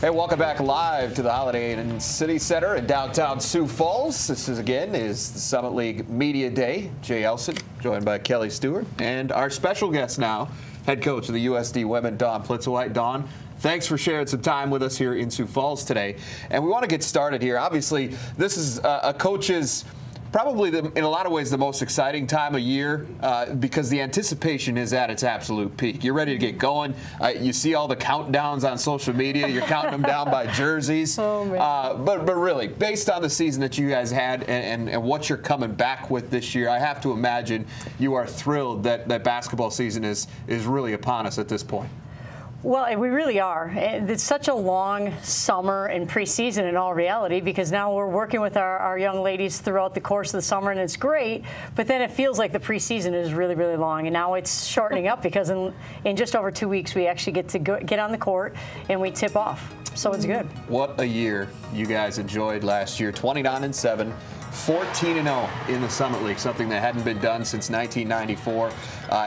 Hey, welcome back live to the Holiday Inn City Center in downtown Sioux Falls. This is the Summit League Media Day. Jay Elsen, joined by Kelly Stewart, and our special guest now, head coach of the USD Women, Dawn Plitzuweit. Dawn, thanks for sharing some time with us here in Sioux Falls today. And we want to get started here. Obviously, this is a coach's probably, in a lot of ways, the most exciting time of year because the anticipation is at its absolute peak. You're ready to get going. You see all the countdowns on social media. You're counting them down by jerseys. Oh, man. But really, based on the season that you guys had and what you're coming back with this year, I have to imagine you are thrilled that basketball season is really upon us at this point. Well, we really are. It's such a long summer and preseason in all reality, because now we're working with our young ladies throughout the course of the summer, and it's great, but then it feels like the preseason is really, really long, and now it's shortening up because in just over 2 weeks we actually get to get on the court and we tip off. So it's good. What a year you guys enjoyed last year. 29-7. 14-0 in the Summit League, something that hadn't been done since 1994.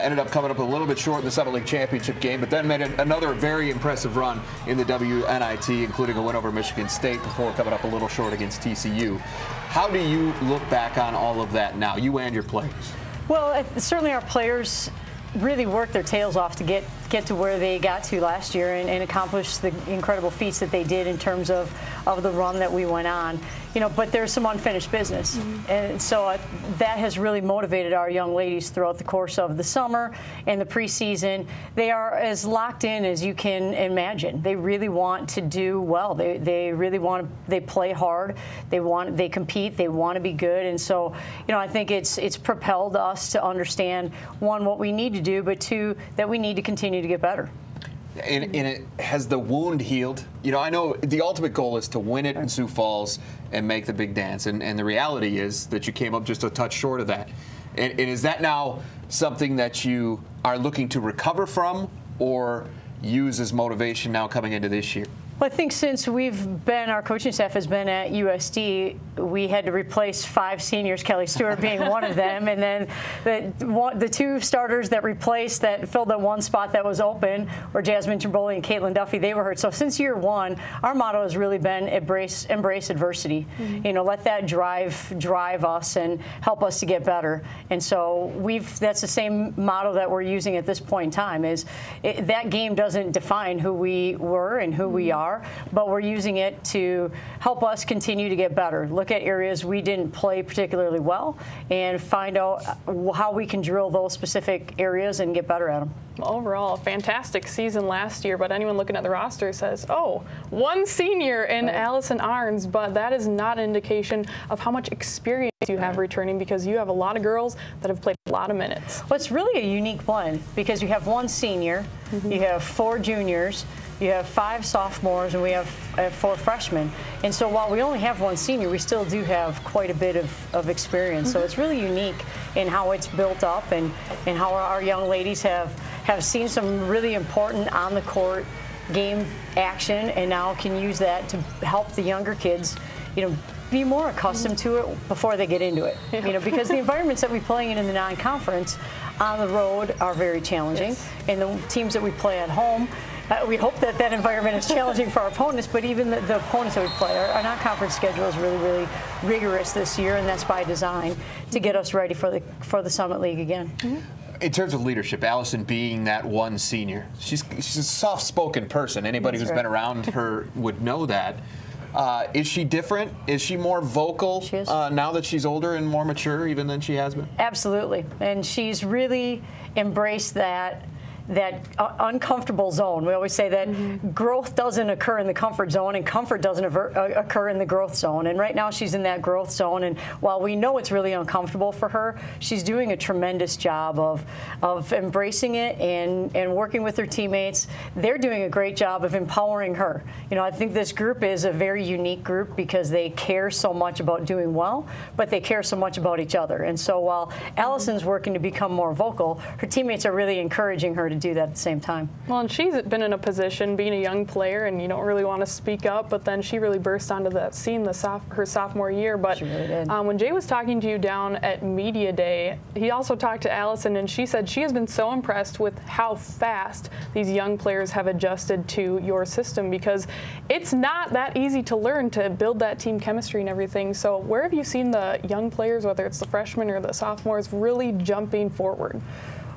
Ended up coming up a little bit short in the Summit League championship game, but then made another very impressive run in the WNIT, including a win over Michigan State before coming up a little short against TCU. How do you look back on all of that now, you and your players? Well, certainly our players really worked their tails off to get to where they got to last year and accomplish the incredible feats that they did in terms of the run that we went on. You know, but there's some unfinished business. And so that has really motivated our young ladies throughout the course of the summer and the preseason. They are as locked in as you can imagine. They really want to do well. They really want to, they play hard. They compete. They want to be good. And so, you know, I think it's propelled us to understand, one, what we need to do, but two, that we need to continue to get better. And has the wound healed? You know, I know the ultimate goal is to win it in Sioux Falls and make the big dance. And the reality is that you came up just a touch short of that. And is that now something that you are looking to recover from or use as motivation now coming into this year? Well, I think since our coaching staff has been at USD, we had to replace 5 seniors, Kelly Stewart being one of them, and then the 2 starters that filled that one spot that was open were Jasmine Trimboli and Caitlin Duffy. They were hurt. So since year one, our motto has really been embrace adversity. You know, let that drive us and help us to get better. And so that's the same motto that we're using at this point in time. That game doesn't define who we were and who we are, but we're using it to help us continue to get better. Look at areas we didn't play particularly well and find out how we can drill those specific areas and get better at them. Overall, a fantastic season last year, but anyone looking at the roster says, oh, 1 senior in Allison Arns, but that is not an indication of how much experience you have returning, because you have a lot of girls that have played a lot of minutes. Well, it's really a unique blend because you have 1 senior, you have 4 juniors, you have 5 sophomores, and we have 4 freshmen. And so while we only have 1 senior, we still do have quite a bit of experience. So it's really unique in how it's built up and how our young ladies have seen some really important on-the-court game action and now can use that to help the younger kids, you know, be more accustomed to it before they get into it. You know, because the environments that we play in the non-conference on the road are very challenging, and the teams that we play at home, we hope that environment is challenging for our opponents, but even the opponents that we play, our non-conference schedule is really, really rigorous this year, and that's by design to get us ready for the Summit League again. In terms of leadership, Allison being that 1 senior, she's a soft-spoken person. Anybody who's been around her would know that. Is she different? Is she more vocal now that she's older and more mature even than she has been? Absolutely. And she's really embraced that uncomfortable zone. We always say that growth doesn't occur in the comfort zone and comfort doesn't occur in the growth zone. And right now she's in that growth zone. And while we know it's really uncomfortable for her, she's doing a tremendous job of embracing it and working with her teammates. They're doing a great job of empowering her. You know, I think this group is a very unique group because they care so much about doing well, but they care so much about each other. And so while Allison's working to become more vocal, her teammates are really encouraging her to to do that at the same time. Well, and she's been in a position, being a young player, and you don't really want to speak up, but then she really burst onto that scene her sophomore year. But she really did. When Jay was talking to you down at Media Day, he also talked to Allison, and she said she has been so impressed with how fast these young players have adjusted to your system, because it's not that easy to learn to build that team chemistry and everything. So where have you seen the young players, whether it's the freshmen or the sophomores, really jumping forward?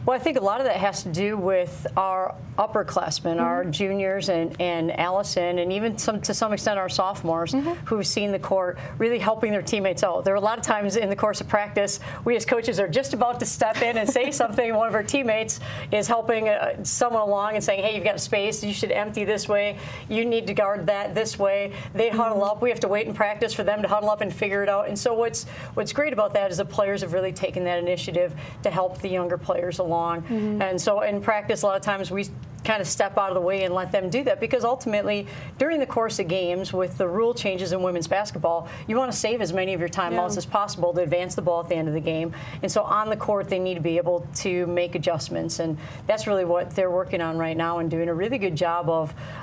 Well, I think a lot of that has to do with our upperclassmen, our juniors and Allison, and even to some extent our sophomores who've seen the court really helping their teammates out. There are a lot of times in the course of practice, we as coaches are just about to step in and say something. One of our teammates is helping someone along and saying, hey, you've got a space, you should empty this way, you need to guard that this way. They huddle up. We have to wait in practice for them to huddle up and figure it out. And so what's great about that is the players have really taken that initiative to help the younger players along. And so in practice, a lot of times we kind of step out of the way and let them do that, because ultimately during the course of games with the rule changes in women's basketball, you want to save as many of your timeouts as possible to advance the ball at the end of the game. And so on the court they need to be able to make adjustments, and that's really what they're working on right now and doing a really good job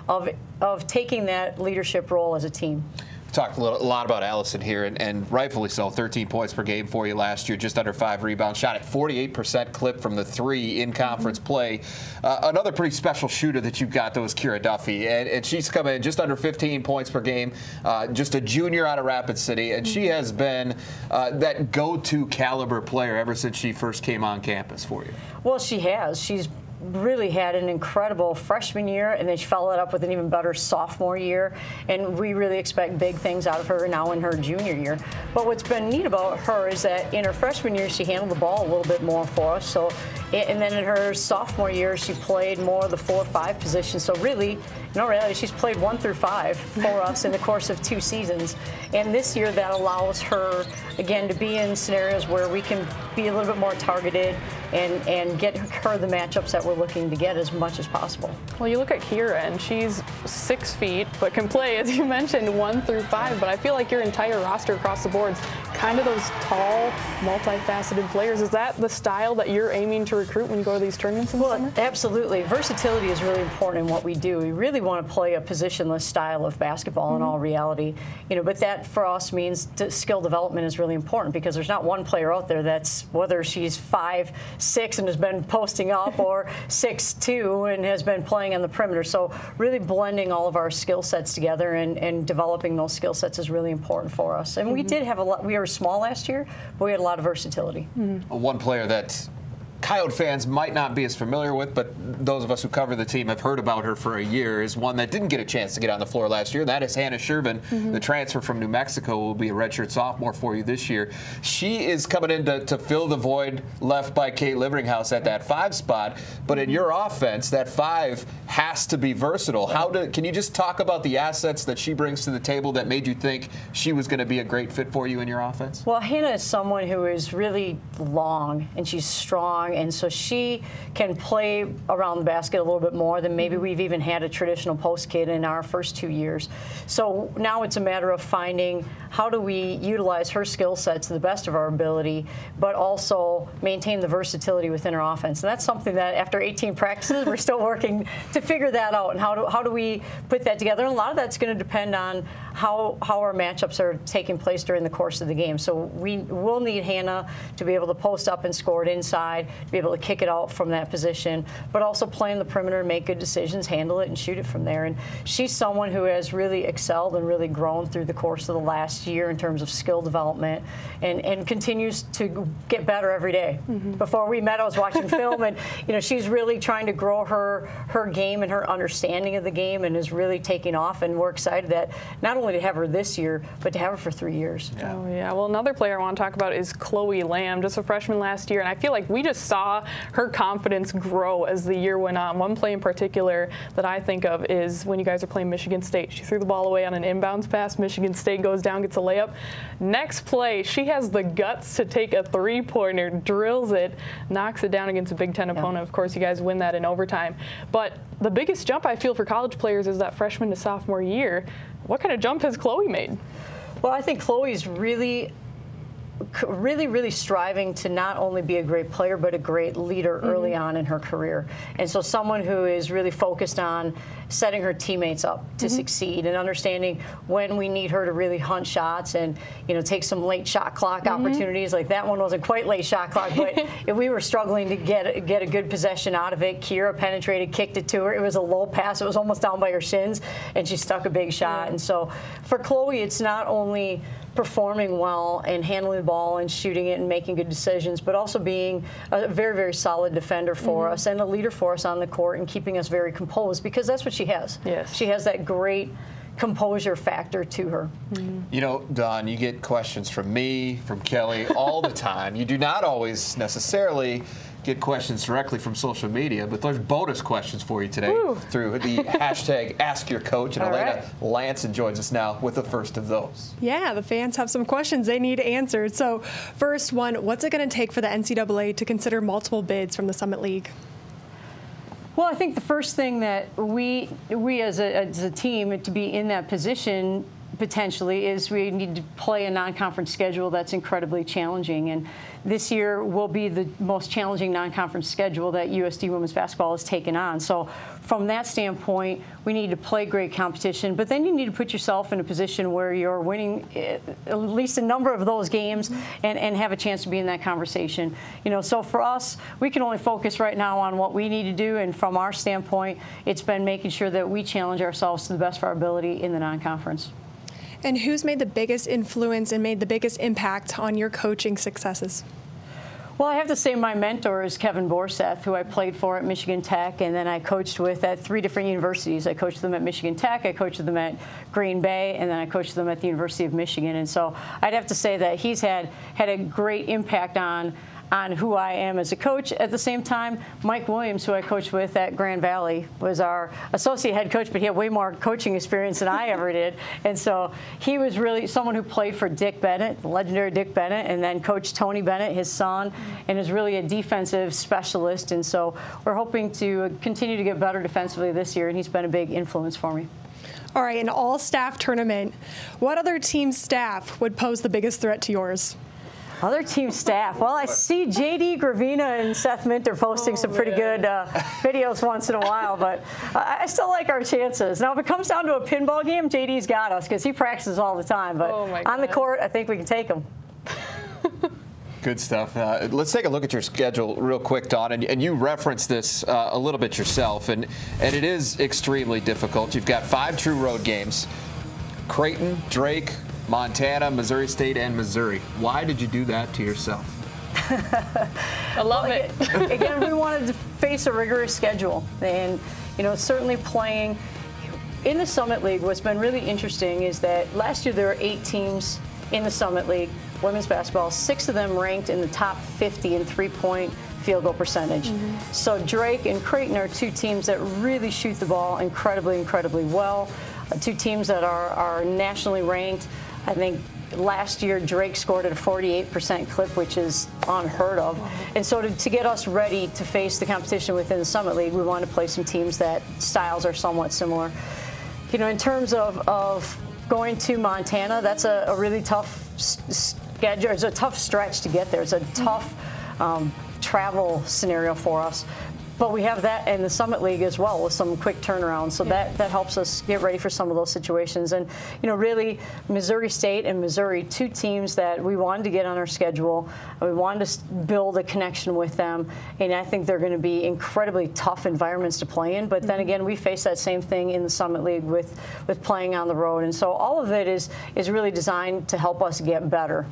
of taking that leadership role as a team. Talked a lot about Allison here, and rightfully so. 13 points per game for you last year, just under 5 rebounds, shot at 48% clip from the 3 in conference play. Another pretty special shooter that you've got, though, is Kira Duffy, and she's come in just under 15 points per game, just a junior out of Rapid City, and she has been that go-to caliber player ever since she first came on campus for you. Well, she has. She's really had an incredible freshman year, and then she followed it up with an even better sophomore year, and we really expect big things out of her now in her junior year. But what's been neat about her is that in her freshman year she handled the ball a little bit more for us, and then in her sophomore year she played more of the 4-5 position. So really, in all reality, she's played 1 through 5 for us in the course of 2 seasons, and this year that allows her again to be in scenarios where we can be a little bit more targeted and get her the matchups that we're looking to get as much as possible. Well, you look at Kira, and she's 6 feet, but can play, as you mentioned, 1 through 5. But I feel like your entire roster across the board's kind of those tall, multifaceted players. Is that the style that you're aiming to recruit when you go to these tournaments in the summer? Absolutely. Versatility is really important in what we do. We really want to play a positionless style of basketball in all reality. But that for us means skill development is really important, because there's not one player out there that's, whether she's 5'6" and has been posting up or 6'2" and has been playing on the perimeter. So really blending all of our skill sets together and developing those skill sets is really important for us. And we did have a lot. We were small last year, but we had a lot of versatility. One player that Coyote fans might not be as familiar with, but those of us who cover the team have heard about her for a year, is one that didn't get a chance to get on the floor last year. That is Hannah Shervin, the transfer from New Mexico, will be a redshirt sophomore for you this year. She is coming in to fill the void left by Kate Liveringhouse at that 5 spot, but in your offense, that 5 has to be versatile. Can you just talk about the assets that she brings to the table that made you think she was going to be a great fit for you in your offense? Well, Hannah is someone who is really long, and she's strong, and so she can play around the basket a little bit more than maybe we've even had a traditional post kid in our first 2 years. So now it's a matter of finding how do we utilize her skill set to the best of our ability, but also maintain the versatility within our offense. And that's something that after 18 practices, we're still working to figure that out, and how do we put that together. And a lot of that's going to depend on how our matchups are taking place during the course of the game. So we will need Hannah to be able to post up and score it inside, be able to kick it out from that position, but also play in the perimeter, make good decisions, handle it, and shoot it from there. And she's someone who has really excelled and really grown through the course of the last year in terms of skill development, and continues to get better every day. Before we met, I was watching film, and she's really trying to grow her game and her understanding of the game, and is really taking off. And we're excited that not only to have her this year, but to have her for 3 years. Oh yeah. Well, another player I want to talk about is Chloe Lamb, just a freshman last year, and I feel like we just saw her confidence grow as the year went on. One play in particular that I think of is when you guys are playing Michigan State. She threw the ball away on an inbounds pass. Michigan State goes down, gets a layup. Next play, she has the guts to take a 3-pointer, drills it, knocks it down against a Big Ten opponent. Of course, you guys win that in overtime. But the biggest jump I feel for college players is that freshman to sophomore year. What kind of jump has Chloe made? Well, I think Chloe's really really, really striving to not only be a great player, but a great leader early on in her career. And so someone who is really focused on setting her teammates up to succeed and understanding when we need her to really hunt shots and, you know, take some late shot clock opportunities. Like that one wasn't quite late shot clock, but if we were struggling to get a good possession out of it, Kira penetrated, kicked it to her. It was a low pass. It was almost down by her shins, and she stuck a big shot. And so for Chloe, it's not only performing well and handling the ball and shooting it and making good decisions, but also being a very, very solid defender for us and a leader for us on the court and keeping us very composed, because that's what she has. Yes. She has that great composure factor to her. You know, Dawn, you get questions from me, from Kelly all the time. You do not always necessarily get questions directly from social media, but there's bonus questions for you today through the hashtag #AskYourCoach. And Elena Lanson joins us now with the first of those. Yeah, the fans have some questions they need answered. So first one, what's it going to take for the NCAA to consider multiple bids from the Summit League? Well, I think the first thing that we as a team to be in that position potentially is we need to play a non-conference schedule that's incredibly challenging. And this year will be the most challenging non-conference schedule that USD women's basketball has taken on. So from that standpoint, we need to play great competition, but then you need to put yourself in a position where you're winning at least a number of those games and have a chance to be in that conversation. You know, so for us, we can only focus right now on what we need to do, and from our standpoint, it's been making sure that we challenge ourselves to the best of our ability in the non-conference. And who's made the biggest influence and made the biggest impact on your coaching successes? Well, I have to say my mentor is Kevin Borseth, who I played for at Michigan Tech, and then I coached with at 3 different universities. I coached them at Michigan Tech, I coached them at Green Bay, and then I coached them at the University of Michigan. And so I'd have to say that he's had a great impact on who I am as a coach. At the same time, Mike Williams, who I coached with at Grand Valley, was our associate head coach, but he had way more coaching experience than I ever did. And so he was really someone who played for Dick Bennett, the legendary Dick Bennett, and then coached Tony Bennett, his son, and is really a defensive specialist. And so we're hoping to continue to get better defensively this year, and he's been a big influence for me. All right, an all-staff tournament. What other team staff would pose the biggest threat to yours? Other team staff. Well, I see J.D. Gravina and Seth Minter posting some pretty good videos once in a while, but I still like our chances. Now, if it comes down to a pinball game, J.D.'s got us because he practices all the time. But on the court, I think we can take him. Good stuff. Let's take a look at your schedule real quick, Dawn. And you referenced this a little bit yourself, and it is extremely difficult. You've got 5 true road games: Creighton, Drake, Montana, Missouri State, and Missouri. Why did you do that to yourself? I love it. Again, we wanted to face a rigorous schedule, and you know, certainly playing in the Summit League. What's been really interesting is that last year there were 8 teams in the Summit League, women's basketball. 6 of them ranked in the top 50 in three-point field goal percentage. So Drake and Creighton are 2 teams that really shoot the ball incredibly, incredibly well. 2 teams that are nationally ranked. I think last year Drake scored at a 48% clip, which is unheard of. And so to get us ready to face the competition within the Summit League, we want to play some teams that styles are somewhat similar. You know, in terms of going to Montana, that's a really tough schedule. It's a tough stretch to get there. It's a tough travel scenario for us. But we have that in the Summit League as well with some quick turnarounds. So that helps us get ready for some of those situations. And, you know, really, Missouri State and Missouri, 2 teams that we wanted to get on our schedule. We wanted to build a connection with them. And I think they're going to be incredibly tough environments to play in. But then again, we face that same thing in the Summit League with playing on the road. And so all of it is really designed to help us get better.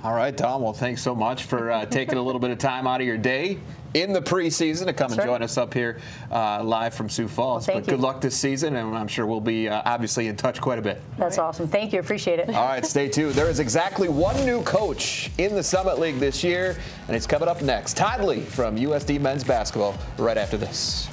All right, Dawn. Well, thanks so much for taking a little bit of time out of your day in the preseason to come and join us up here live from Sioux Falls. Well, good luck this season, and I'm sure we'll be obviously in touch quite a bit. That's awesome. Thank you. Appreciate it. All right, stay tuned. There is exactly 1 new coach in the Summit League this year, and it's coming up next. Todd Lee from USD Men's Basketball right after this.